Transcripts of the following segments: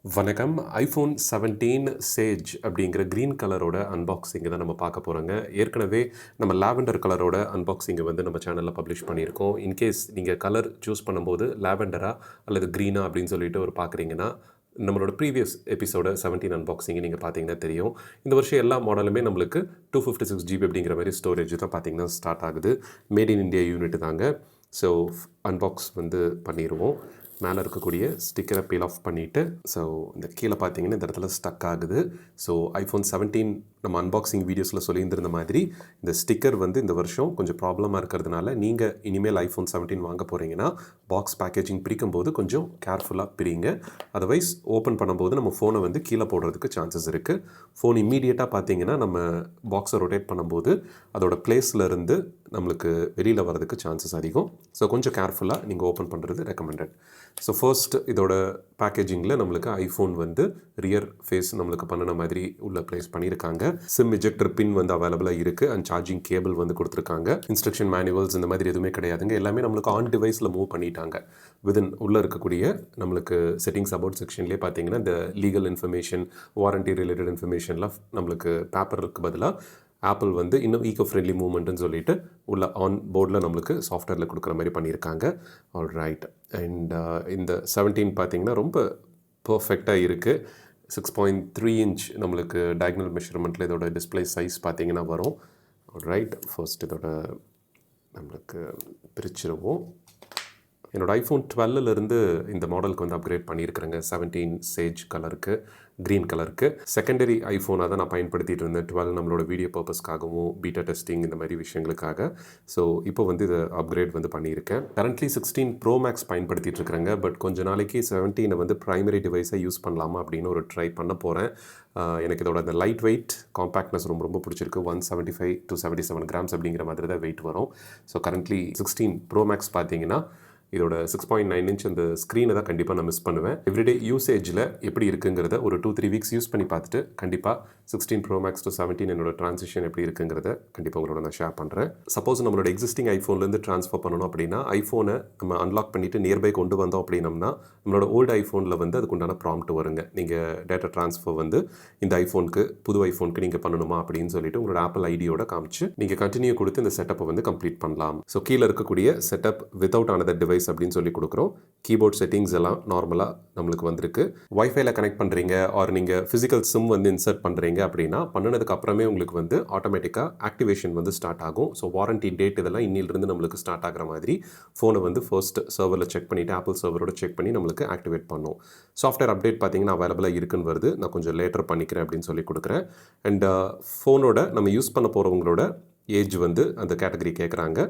வணக்கம். IPhone 17 Sage அப்படிங்கிற green கலரோட அன்பாக்சிங்கை தான் நம்ம பார்க்க போகிறோங்க. ஏற்கனவே நம்ம லாவெண்டர் கலரோட அன்பாக்சிங்கை வந்து நம்ம சேனலில் பப்ளிஷ் பண்ணியிருக்கோம். இன்கேஸ் நீங்கள் கலர் சூஸ் பண்ணும்போது லாவெண்டரா அல்லது க்ரீனா அப்படின்னு சொல்லிட்டு ஒரு பார்க்குறீங்கன்னா, நம்மளோட ப்ரீவியஸ் எபிசோட 17 அன்பாக்சிங்கை நீங்கள் பார்த்தீங்கன்னா தெரியும். இந்த வருஷம் எல்லா மாடலுமே நம்மளுக்கு 256 GB அப்படிங்கிற மாதிரி ஸ்டோரேஜ் தான் பார்த்தீங்கன்னா ஸ்டார்ட் ஆகுது. மேட் இன் இண்டியா யூனிட் தாங்க. ஸோ அன்பாக்ஸ் வந்து பண்ணிடுவோம். மேலே இருக்கக்கூடிய ஸ்டிக்கரை பீல் ஆஃப் பண்ணிவிட்டு, ஸோ இந்த கீழே பார்த்தீங்கன்னா இந்த இடத்துல ஸ்டக் ஆகுது. ஸோ ஐஃபோன் 17 நம்ம அன்பாக்சிங் வீடியோஸில் சொல்லியிருந்திருந்த மாதிரி இந்த ஸ்டிக்கர் வந்து இந்த வருஷம் கொஞ்சம் ப்ராப்ளமாக இருக்கிறதுனால நீங்கள் இனிமேல் ஐஃபோன் 17 வாங்க போகிறீங்கன்னா பாக்ஸ் பேக்கேஜிங் பிரிக்கும்போது கொஞ்சம் கேர்ஃபுல்லாக பிரிங்க. அதர்வைஸ் ஓப்பன் பண்ணும்போது நம்ம ஃபோனை வந்து கீழே போடுறதுக்கு சான்சஸ் இருக்குது. ஃபோன் இம்மீடியட்டாக பார்த்தீங்கன்னா நம்ம பாக்ஸை ரொட்டேட் பண்ணும்போது அதோட பிளேஸ்லேருந்து நம்மளுக்கு வெளியில் வரதுக்கு சான்சஸ் அதிகம். ஸோ கொஞ்சம் கேர்ஃபுல்லாக நீங்கள் ஓப்பன் பண்ணுறது ரெக்கமெண்டட். ஸோ ஃபர்ஸ்ட் இதோட பேக்கேஜிங்கில் நம்மளுக்கு ஐஃபோன் வந்து ரியர் ஃபேஸ் நம்மளுக்கு பண்ணின மாதிரி உள்ள ப்ளேஸ் பண்ணியிருக்காங்க. சிம் இஜெக்டர் பின் வந்து அவைலபிளாக இருக்குது அண்ட் சார்ஜிங் கேபிள் வந்து கொடுத்துருக்காங்க. இன்ஸ்ட்ரக்ஷன் மேனுவல்ஸ் இந்த மாதிரி எதுவுமே கிடையாதுங்க. எல்லாமே நம்மளுக்கு ஆன் டிவைஸில் மூவ் பண்ணிட்டாங்க. விதின் உள்ளே இருக்கக்கூடிய நம்மளுக்கு செட்டிங்ஸ் அபவுட் செக்ஷன்லேயே பார்த்தீங்கன்னா இந்த லீகல் இன்ஃபர்மேஷன், வாரண்டி ரிலேட்டட் இன்ஃபர்மேஷன்லாம் நம்மளுக்கு பேப்பருக்கு பதிலாக ஆப்பிள் வந்து இன்னும் ஈகோ ஃப்ரெண்ட்லி மூவ்மெண்ட்டுன்னு சொல்லிட்டு உள்ள ஆன் போர்டில் நம்மளுக்கு சாஃப்ட்வேரில் கொடுக்குற மாதிரி பண்ணியிருக்காங்க. All right. அண்ட் இந்த 17 பார்த்தீங்கன்னா ரொம்ப பர்ஃபெக்டாக இருக்குது. 6.3 இன்ச் நம்மளுக்கு டயக்னல் மெஷர்மெண்ட்டில் இதோட டிஸ்பிளே சைஸ் பார்த்தீங்கன்னா வரும். All right. ஃபர்ஸ்ட் இதோட நம்மளுக்கு பிரிச்சிருவோம். என்னோடய ஐஃபோன் 12லேருந்து இந்த மாடலுக்கு வந்து அப்கிரேட் பண்ணியிருக்கிறேங்க. 17 சேஜ் கலருக்கு, க்ரீன் கலருக்கு. செகண்டரி ஐஃபோனாக தான் நான் பயன்படுத்திகிட்டு இருந்தேன். 12 நம்மளோட வீடியோ பர்பஸ்க்காகவும் பீட்டா டெஸ்டிங் இந்த மாதிரி விஷயங்களுக்காக. ஸோ இப்போ வந்து இதை அப்கிரேட் வந்து பண்ணியிருக்கேன். கரண்ட்லி 16 ப்ரோ மேக்ஸ் பயன்படுத்திகிட்டு இருக்கிறேங்க. பட் கொஞ்ச நாளைக்கு 17 வந்து ப்ரைமரி டிவைஸாக யூஸ் பண்ணலாமா அப்படின்னு ஒரு ட்ரை பண்ண போகிறேன். எனக்கு இதோட அந்த லைட் வெயிட் காம்பேக்ட்னஸ் ரொம்ப ரொம்ப பிடிச்சிருக்கு. 175 to 77 கிராம்ஸ் அப்படிங்கிற மாதிரி தான் வெயிட் வரும். ஸோ கரண்ட்லி 16 ப்ரோ மேக்ஸ் பார்த்தீங்கன்னா இதோட 6.9 இன்ச் அந்த ஸ்க்ரீனை தான் கண்டிப்பாக நான் மிஸ் பண்ணுவேன். எவ்ரிடே யூசேஜில் எப்படி இருக்குங்கிறத ஒரு 2-3 வீக்ஸ் யூஸ் பண்ணி பார்த்துட்டு கண்டிப்பாக 16 ப்ரோ மேக்ஸ் to 17 என்னோட ட்ரான்சிஷன் எப்படி இருக்குங்கிறத கண்டிப்பாக உங்களோட நான் ஷேர் பண்ணுறேன். சப்போஸ் நம்மளோட எக்ஸிஸ்டிங் ஐஃபோன்லேருந்து ட்ரான்ஸ்ஃபர் பண்ணணும் அப்படின்னா ஐஃபோனை நம்ம அன்லாக் பண்ணிவிட்டு நியர்பை கொண்டு வந்தோம் அப்படின்னம்னா நம்மளோட ஓல்டு ஐஃபோனில் வந்து அதுக்குண்டான ப்ராம்ப்ட் வருங்க. நீங்கள் டேட்டா ட்ரான்ஸ்ஃபர் வந்து இந்த ஐஃபோனுக்கு புது ஐஃபோனுக்கு நீங்கள் பண்ணணுமா அப்படின்னு சொல்லிட்டு உங்களோட ஆப்பிள் ஐடியோட காமிச்சு நீங்கள் கண்டினியூ கொடுத்து இந்த செட்டப்பை வந்து கம்ப்ளீட் பண்ணலாம். ஸோ கீழே இருக்கக்கூடிய செட்டப் வித்தவுட் ஆனதர் டிவைஸ் அப்படின்னு சொல்லி கொடுக்குறோம். கீபோர்ட் செட்டிங்ஸ் எல்லாம் நார்மலாக நம்மளுக்கு வந்திருக்கு. வைஃபைல கனெக்ட் பண்ணுறீங்க ஆர் நீங்கள் ஃபிசிக்கல் சிம் வந்து இன்சர்ட் பண்ணுறீங்க அப்படின்னா பண்ணினதுக்கு அப்புறமே உங்களுக்கு வந்து ஆட்டோமேட்டிக்காக ஆக்டிவேஷன் வந்து ஸ்டார்ட் ஆகும். ஸோ வாரண்டி டேட் இதெல்லாம் இன்னிலிருந்து நம்மளுக்கு ஸ்டார்ட் ஆகிற மாதிரி ஃபோனை வந்து ஃபர்ஸ்ட் சர்வரில் செக் பண்ணிவிட்டு ஆப்பிள் சர்வரோட செக் பண்ணி நம்மளுக்கு ஆக்டிவேட் பண்ணும். சாஃப்ட்வேர் அப்டேட் பார்த்தீங்கன்னா அவைலபிளாக இருக்குன்னு வருது. நான் கொஞ்சம் லேட்டர் பண்ணிக்கிறேன் அப்படின்னு சொல்லி கொடுக்குறேன். அண்ட் ஃபோனோட நம்ம யூஸ் பண்ண போகிறவங்களோட ஏஜ் வந்து அந்த கேட்டகரி கேட்குறாங்க.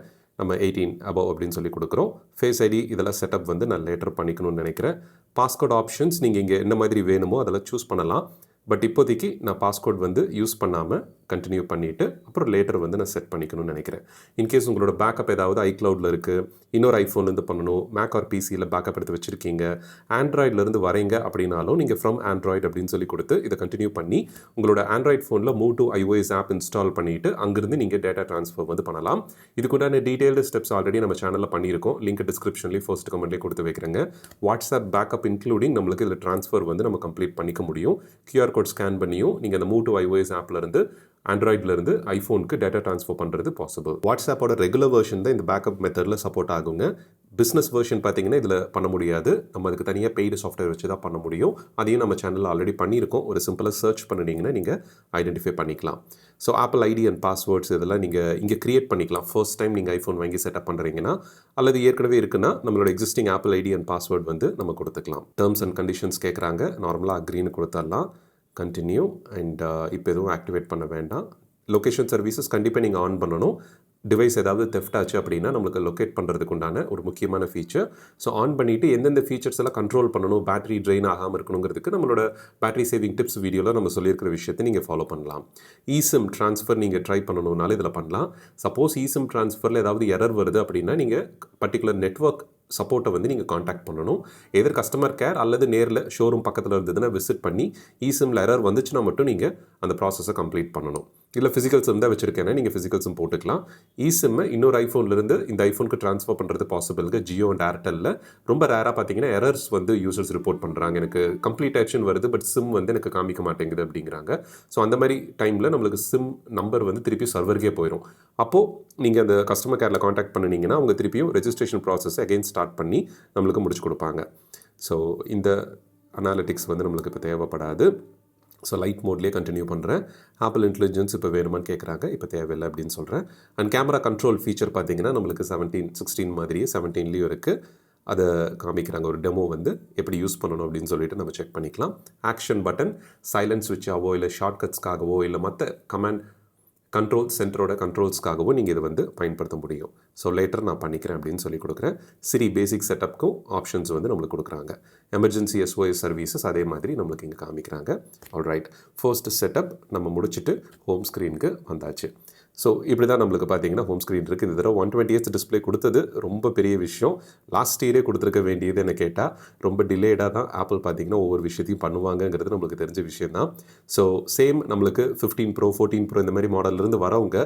நம்ம 18 அபவ் அப்படின்னு சொல்லி கொடுக்குறோம். ஃபேஸ் ஐடி இதெல்லாம் செட்டப் வந்து நான் லேட்டர் பண்ணிக்கணும்னு நினைக்கிறேன். பாஸ்கோட் ஆப்ஷன்ஸ் நீங்கள் இங்கே என்ன மாதிரி வேணுமோ அதெல்லாம் சூஸ் பண்ணலாம். பட் இப்போதைக்கு நான் பாஸ்கோட் வந்து யூஸ் பண்ணாமல் கண்டினியூ பண்ணிவிட்டு அப்புறம் லேட்டர் வந்து நான் செட் பண்ணிக்கணும்னு நினைக்கிறேன். இன்கேஸ் உங்களோட பேக்கப் ஏதாவது ஐக்ளவுடில் இருக்குது, இன்னொரு ஐஃபோன்லேருந்து பண்ணணும், மேக் ஆர் பிசியில் பேக்கப் எடுத்து வச்சுருக்கீங்க, ஆண்ட்ராய்ட்லேருந்து வரீங்க அப்படின்னாலும் நீங்கள் ஃப்ரம் ஆண்ட்ராய்டு அப்படின்னு சொல்லி கொடுத்து இதை கண்டினியூ பண்ணி உங்களோட ஆண்ட்ராய்ட் ஃபோனில் move to iOS app install பண்ணிவிட்டு அங்கேருந்து நீங்கள் டேட்டா ட்ரான்ஸ்ஃபர் வந்து பண்ணலாம். இதுக்குண்டான டீட்டெயில்டு ஸ்டெப்ஸ் ஆல்ரெடி நம்ம சேனலில் பண்ணியிருக்கோம். லிங்க் டிஸ்கிரிப்ஷன்லேயே ஃபர்ஸ்ட் கமெண்ட்லேயே கொடுத்து வைக்கிறேங்க. வாட்ஸ்அப் பேக்கப் இன்க்ளூடிங் நம்மளுக்கு இதில் ட்ரான்ஸ்ஃபர் வந்து நம்ம கம்ப்ளீட் பண்ணிக்க முடியும். QR கோட் ஸ்கேன் பண்ணியும் நீங்கள் அந்த மூவ் டு iOS ஆப்லேருந்து ஆண்ட்ராய்ட்லேருந்து ஐஃபோனுக்கு டேட்டா ட்ரான்ஸ்ஃபர் பண்ணுறது பாசிபிள். வாட்ஸ்அப்போட ரெகுலர் வெர்ஷன் தான் இந்த பேக்கப் மெத்தடில் சப்போர்ட் ஆகுங்க. பிஸ்னஸ் வெர்ஷன் பார்த்தீங்கன்னா இதில் பண்ண முடியாது. நம்ம அதுக்கு தனியாக பெய்டு சாஃப்ட்வேர் வச்சு தான் பண்ண முடியும். அதையும் நம்ம சேனலில் ஆல்ரெடி பண்ணியிருக்கோம். ஒரு சிம்பிளாக சர்ச் பண்ணிட்டீங்கன்னா நீங்கள் ஐடென்டிஃபை பண்ணிக்கலாம். So Apple ID and passwords இதெல்லாம் நீங்கள் இங்கே க்ரியேட் பண்ணிக்கலாம். ஃபர்ஸ்ட் டைம் நீங்கள் ஐஃபோன் வாங்கி செட்டப் பண்ணுறீங்கன்னா அல்லது ஏற்கனவே இருக்குன்னா நம்மளோட existing Apple ID and password வந்து நம்ம கொடுத்துக்கலாம். டேர்ம்ஸ் அண்ட் கண்டிஷன்ஸ் கேட்குறாங்க. நார்மலாக அக்ரீன்னு கொடுத்துடலாம். கண்டினியூ. அண்ட் இப்போ எதுவும் ஆக்டிவேட் பண்ண வேண்டாம். லொக்கேஷன் சர்வீசஸ் கண்டிப்பாக நீங்கள் ஆன் பண்ணணும். டிவைஸ் ஏதாவது தெஃப்ட் ஆச்சு அப்படின்னா நம்மளுக்கு லொக்கேட் பண்ணுறதுக்கு உண்டான ஒரு முக்கியமான ஃபீச்சர். ஸோ ஆன் பண்ணிவிட்டு எந்தெந்த ஃபீச்சர்ஸ் எல்லாம் கண்ட்ரோல் பண்ணணும், பேட்டரி ட்ரெயின் ஆகாமல் இருக்கணுங்கிறதுக்கு நம்மளோட பேட்டரி சேவிங் டிப்ஸ் வீடியோவில் நம்ம சொல்லியிருக்கிற விஷயத்தை நீங்கள் ஃபாலோ பண்ணலாம். இசிம் ட்ரான்ஸ்ஃபர் நீங்கள் ட்ரை பண்ணணும்னாலும் இதில் பண்ணலாம். சப்போஸ் இசிம் ட்ரான்ஸ்ஃபரில் ஏதாவது எரர் வருது அப்படின்னா நீங்கள் பர்டிகுலர் நெட்வொர்க் சப்போர்ட்டை வந்து நீங்கள் காண்டாக்ட் பண்ணணும். எதர் கஸ்டமர் கேர் அல்லது நேரில் ஷோரூம் பக்கத்தில் இருந்ததுன்னா விசிட் பண்ணி eSIMல எரர் வந்துச்சுன்னா மட்டும் நீங்கள் அந்த ப்ராசஸை கம்ப்ளீட் பண்ணணும். இல்லை ஃபிசிக்கல் சிம் தான் வச்சுருக்கேன்னா நீங்கள் ஃபிசிக்கல் சிம் போட்டுக்கலாம். eSIM இன்னொரு ஐஃபோன்லேருந்து இந்த ஐஃபோனுக்கு ட்ரான்ஸ்ஃபர் பண்ணுறது பாசிபிளுங்க. ஜியோ அண்ட் ஏர்டெல்லில் ரொம்ப ரேராக பார்த்தீங்கன்னா எரர்ஸ் வந்து யூசர்ஸ் ரிப்போர்ட் பண்ணுறாங்க. எனக்கு கம்ப்ளீட் ஆக்ஷன் வருது, பட் சிம் வந்து எனக்கு காமிக்க மாட்டேங்குது அப்படிங்கிறாங்க. ஸோ அந்த மாதிரி டைமில் நம்மளுக்கு சிம் நம்பர் வந்து திருப்பி சர்வருக்கே போயிடும். அப்போது நீங்கள் அந்த கஸ்டமர் கேரில் காண்டாக்ட் பண்ணினீங்கன்னா அவங்க திருப்பியும் ரெஜிஸ்ட்ரேஷன் ப்ராசஸை அகைன் ஸ்டார்ட் பண்ணி நம்மளுக்கு முடிச்சு கொடுப்பாங்க. ஸோ இந்த அனாலிட்டிக்ஸ் வந்து நம்மளுக்கு இப்போ தேவைப்படாது. ஸோ லைட் மோட்லேயே கண்டினியூ பண்ணுறேன். ஆப்பிள் இன்டெலிஜென்ஸ் இப்போ வேணுமான்னு கேட்குறாங்க. இப்போ தேவையில்லை அப்படின்னு சொல்கிறேன். அண்ட் கேமரா கண்ட்ரோல் ஃபீச்சர் பார்த்தீங்கன்னா நம்மளுக்கு 16 மாதிரியே 17லேயும் இருக்குது. அதை காமிக்கிறாங்க. ஒரு டெமோ வந்து எப்படி யூஸ் பண்ணணும் அப்படின்னு சொல்லிட்டு நம்ம செக் பண்ணிக்கலாம். ஆக்ஷன் பட்டன் சைலன்ஸ் ஸ்விட்சாகவோ இல்லை ஷார்ட்கட்ஸ்க்காகவோ இல்லை மற்ற கமாண்ட் கண்ட்ரோல் சென்டரோட கண்ட்ரோல்ஸ்க்காகவும் நீங்கள் இதை வந்து பயன்படுத்த முடியும். ஸோ லேட்டர் நான் பண்ணிக்கிறேன் அப்படின்னு சொல்லி கொடுக்குறேன். சிரி பேசிக் செட்டப்புக்கும் ஆப்ஷன்ஸ் வந்து நம்மளுக்கு கொடுக்குறாங்க. எமர்ஜென்சி SOS சர்வீசஸ் அதே மாதிரி நம்மளுக்கு இங்கே காமிக்கிறாங்க. ஆல்ரைட், ஃபர்ஸ்ட் செட்டப் நம்ம முடிச்சுட்டு ஹோம் ஸ்க்ரீனுக்கு வந்தாச்சு. ஸோ இப்படி தான் நம்மளுக்கு பார்த்தீங்கன்னா ஹோம் ஸ்க்ரீன் இருக்குது. இந்த தடவை 120Hz டிஸ்பிளே கொடுத்தது ரொம்ப பெரிய விஷயம். லாஸ்ட் இயரே கொடுத்துருக்க வேண்டியது என்ன கேட்டால் ரொம்ப டிலேடாக தான் ஆப்பிள் பார்த்தீங்கன்னா ஒவ்வொரு விஷயத்தையும் பண்ணுவாங்கங்கிறது நம்மளுக்கு தெரிஞ்ச விஷயம் தான். ஸோ சேம் நம்மளுக்கு 15 Pro 14 Pro இந்த மாதிரி மாடல்லேருந்து வரவங்க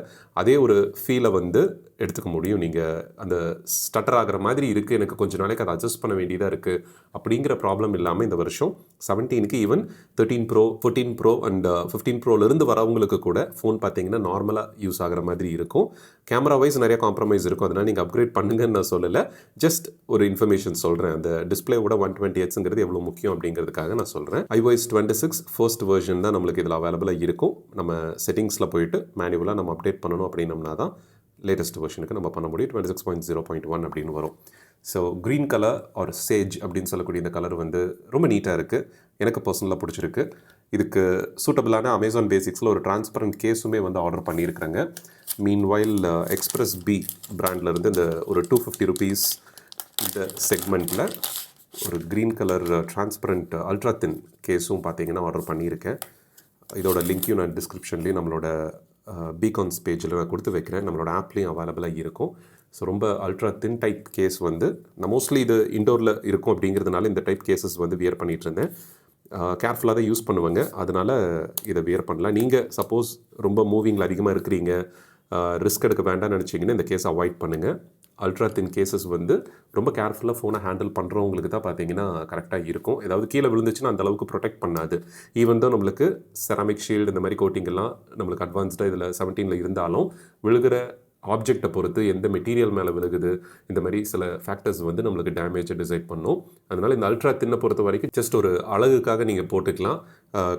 அதே ஒரு ஃபீலை வந்து எடுத்துக்க முடியும். நீங்கள் அந்த ஸ்டட்டர் ஆகிற மாதிரி இருக்குது, எனக்கு கொஞ்சம் நாளைக்கு அதை அட்ஜஸ்ட் பண்ண வேண்டியதாக இருக்குது அப்படிங்கிற ப்ராப்ளம் இல்லாமல் இந்த வருஷம் 17க்கு ஈவன் 13 Pro 14 Pro அண்ட் 15 Proலேருந்து வரவங்களுக்கு கூட ஃபோன் பார்த்தீங்கன்னா நார்மலாக யூஸ் ஆகிற மாதிரி இருக்கும். கேமரா வைஸ் நிறைய காம்ப்ரமைஸ் இருக்கும். அதனால் நீங்கள் அப்கிரேட் பண்ணுங்கன்னு நான் சொல்லலை, ஜஸ்ட் ஒரு இன்ஃபர்மேஷன் சொல்கிறேன். அந்த டிஸ்பிளேவோட 120Hzங்கிறது எவ்வளோ முக்கியம் அப்படிங்கிறதுக்காக நான் சொல்கிறேன். iOS 26 ஃபர்ஸ்ட் வெர்ஷன் தான் நம்மளுக்கு இதில் அவைலபிளாக இருக்கும். நம்ம செட்டிங்ஸில் போயிட்டு மேனுவலாக நம்ம அப்டேட் பண்ணணும் அப்படின்னம்னா தான் லேட்டஸ்ட் வெர்ஷனுக்கு நம்ம பண்ண முடியும். 26.0.1 அப்படின்னு வரும். So green colour or sage அப்படின்னு சொல்லக்கூடிய இந்த கலர் வந்து ரொம்ப நீட்டாக இருக்குது. எனக்கு பர்சனலாக பிடிச்சிருக்கு. இதுக்கு சூட்டபிளான அமேசான் பேசிக்ஸில் ஒரு டிரான்ஸ்பரண்ட் கேஸுமே வந்து ஆர்டர் பண்ணியிருக்கிறேங்க. மீன்வைல் எக்ஸ்பிரஸ் பி பிராண்ட்லேருந்து இந்த ஒரு 250 rupees இந்த செக்மெண்ட்டில் ஒரு green colour transparent ultra thin கேஸும் பார்த்தீங்கன்னா ஆர்டர் பண்ணியிருக்கேன். இதோட லிங்க்கையும் நான் டிஸ்கிரிப்ஷன்லேயும் நம்மளோட பீகான்ஸ் பேஜில் நான் கொடுத்து வைக்கிறேன். நம்மளோட ஆப்லேயும் அவைலபிளாக இருக்கும். ஸோ ரொம்ப அல்ட்ரா தின் டைப் கேஸ் வந்து நான் மோஸ்ட்லி இது இண்டோரில் இருக்கும் அப்படிங்கிறதுனால இந்த டைப் கேஸஸ் வந்து வியர் பண்ணிகிட்டு இருந்தேன். கேர்ஃபுல்லாக தான் யூஸ் பண்ணுவாங்க, அதனால் இதை வியர் பண்ணலாம். நீங்கள் சப்போஸ் ரொம்ப மூவிங்கில் அதிகமாக இருக்கிறீங்க, ரிஸ்க் எடுக்க வேண்டாம்னு நினச்சிங்கன்னா இந்த கேஸை அவாய்ட் பண்ணுங்கள். அல்ட்ரா தின் கேஸஸ் வந்து ரொம்ப கேர்ஃபுல்லாக ஃபோனை ஹேண்டில் பண்ணுறவங்களுக்கு தான் பார்த்தீங்கன்னா கரெக்டாக இருக்கும். ஏதாவது கீழே விழுந்துச்சுன்னா அந்தளவுக்கு ப்ரொடெக்ட் பண்ணாது. ஈவன் தான் நம்மளுக்கு செராமிக் ஷீல்டு இந்த மாதிரி கோட்டிங்கெல்லாம் நம்மளுக்கு அட்வான்ஸ்டாக இதில் 17ல் இருந்தாலும் விழுகிற ஆப்ஜெக்டை பொறுத்து எந்த மெட்டீரியல் மேலே விழுகுது இந்த மாதிரி சில ஃபேக்டர்ஸ் வந்து நம்மளுக்கு டேமேஜை டிசைட் பண்ணும். அதனால் இந்த அல்ட்ரா தின்னை பொறுத்த வரைக்கும் ஜஸ்ட் ஒரு அழகுக்காக நீங்கள் போட்டுக்கலாம்.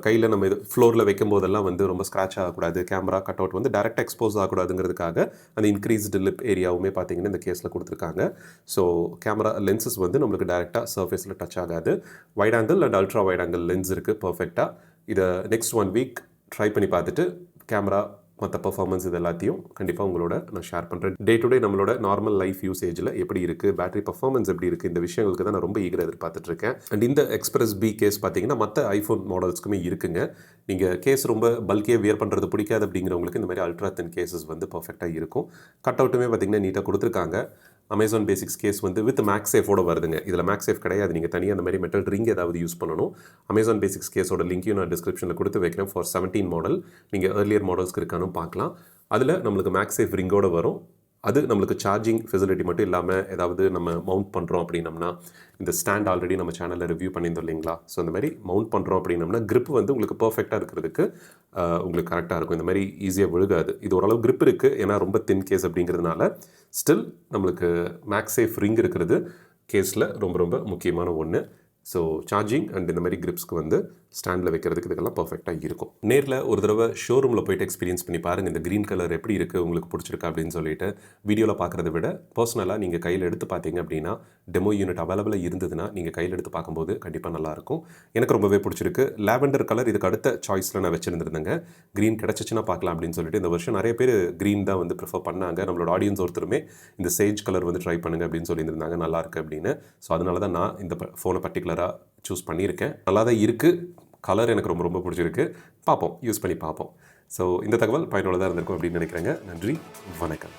கையில் நம்ம இது ஃப்ளோரில் வைக்கும் போதெல்லாம் வந்து ரொம்ப ஸ்க்ராட்ச் ஆகக்கூடாது, கேமரா கட் அவுட் வந்து டேரெக்டாக எக்ஸ்போஸ் ஆகக்கூடாதுங்கிறதுக்காக அந்த இன்க்ரீஸ்டு லிப் ஏரியாவுமே பார்த்தீங்கன்னா இந்த கேஸில் கொடுத்துருக்காங்க. ஸோ கேமரா லென்சஸ் வந்து நம்மளுக்கு டேரெக்டாக சர்ஃபேஸில் டச் ஆகாது. Wide angle and ultra wide angle lens இருக்குது பர்ஃபெக்டாக. இதை நெக்ஸ்ட் 1 வீக் ட்ரை பண்ணி பார்த்துட்டு கேமரா மற்ற பர்ஃபார்மன்ஸ் இது எல்லாத்தையும் கண்டிப்பாக உங்களோட நான் ஷேர் பண்ணுறேன். டே டு டே நம்மளோட நார்மல் லைஃப் யூசேஜில் எப்படி இருக்குது, பேட்டரி பர்ஃபார்மன்ஸ் எப்படி இருக்குது, இந்த விஷயங்களுக்கு தான் நான் ரொம்ப ஈகராக எதிர்பார்த்துட்ருக்கேன். அண்ட் இந்த எக்ஸ்பிரஸ் பி கேஸ் பார்த்தீங்கன்னா மற்ற ஐஃபோன் மாடல்ஸ்க்குமே இருக்குங்க. நீங்கள் கேஸ் ரொம்ப பல்கியாக வியர் பண்ணுறது பிடிக்காது அப்படிங்கிறவங்களுக்கு இந்த மாதிரி அல்ட்ரா தின் கேஸஸ் வந்து பர்ஃபெக்டாக இருக்கும். கட் அவுட்டுமே பார்த்தீங்கன்னா நீட்டாக கொடுத்துருக்காங்க. அமேசான் பேசிக்ஸ் கேஸ் வந்து வித் மேக்ஸேஃபோட வருதுங்க. இதில் மேக்ஸேஃப் கிடையாது, நீங்கள் தனியாக அந்த மாதிரி மெட்டல் ரிங் ஏதாவது யூஸ் பண்ணணும். அமேசான் பேசிக்ஸ் கேஸோட லிங்க்கையும் நான் டிஸ்கிரிப்ஷனில் கொடுத்து வைக்கிறேன். ஃபார் 17 மாடல் நீங்கள் ஏர்லியர் மாடல்ஸ்க்கு இருக்கானு பார்க்கலாம். அதில் நம்மளுக்கு மேக்ஸேஃப் ரிங்கோட வரும். அது நம்மளுக்கு சார்ஜிங் ஃபெசிலிட்டி மட்டும் இல்லாமல் ஏதாவது நம்ம மவுண்ட் பண்ணுறோம் அப்படின்னம்னா இந்த ஸ்டாண்ட் ஆல்ரெடி நம்ம சேனலில் ரிவ்யூ பண்ணியிருந்தோம் இல்லைங்களா. ஸோ இந்த மாதிரி மவுண்ட் பண்ணுறோம் அப்படின்னம்னா grip வந்து உங்களுக்கு பர்ஃபெக்டாக இருக்கிறதுக்கு உங்களுக்கு கரெக்டாக இருக்கும். இந்த மாதிரி ஈஸியாக விழுகாது. இது ஓரளவு grip இருக்குது, ஏன்னா ரொம்ப தின் கேஸ் அப்படிங்கிறதுனால. ஸ்டில் நம்மளுக்கு மேக்ஸேஃப் ரிங் இருக்கிறது கேஸில் ரொம்ப ரொம்ப முக்கியமான ஒன்று. ஸோ சார்ஜிங் அண்ட் இந்த மாதிரி கிரிப்ஸ்க்கு வந்து ஸ்டாண்டில் வைக்கிறதுக்கு இதுக்கெல்லாம் பர்ஃபெக்டாக இருக்கும். நேரில் ஒரு தடவை ஷோரூமில் போய்ட்டு எக்ஸ்பீரியன்ஸ் பண்ணி பாருங்கள் இந்த க்ரீன் கலர் எப்படி இருக்குது, உங்களுக்கு பிடிச்சிருக்கா அப்படின்னு சொல்லிட்டு. வீடியோவில் பார்க்குறத விட பர்சனலாக நீங்கள் கையில் எடுத்து பார்த்தீங்க அப்படின்னா, டெமோ யூனிட் அவைலபிளாக இருந்ததுன்னா நீங்கள் கையில் எடுத்து பார்க்கும்போது கண்டிப்பாக நல்லாயிருக்கும். எனக்கு ரொம்பவே பிடிச்சிருக்கு. லாவெண்டர் கலர் இதுக்கு அடுத்த சாய்ஸில் நான் வச்சுருந்துருந்தேங்க. க்ரீன் கிடச்சிச்சின்னா பார்க்கலாம் அப்படின்னு சொல்லிட்டு இந்த வருஷம் நிறைய பேர் க்ரீன் தான் வந்து ப்ரிஃபர் பண்ணாங்க. நம்மளோட ஆடியன்ஸ் ஒருத்தருமே இந்த சேஜ் கலர் வந்து ட்ரை பண்ணுங்கள் அப்படின்னு சொல்லியிருந்தாங்க, நல்லாயிருக்கு அப்படின்னு. ஸோ அதனால தான் நான் இந்த ஃபோனை பர்டிகுலராக சூஸ் பண்ணியிருக்கேன். நல்லா தான் இருக்குது. கலர் எனக்கு ரொம்ப ரொம்ப பிடிச்சிருக்கு. பார்ப்போம், யூஸ் பண்ணி பார்ப்போம். ஸோ இந்த தகவல் பயனுள்ளதாக இருந்திருக்கும் அப்படின்னு நினைக்கிறேங்க. நன்றி, வணக்கம்.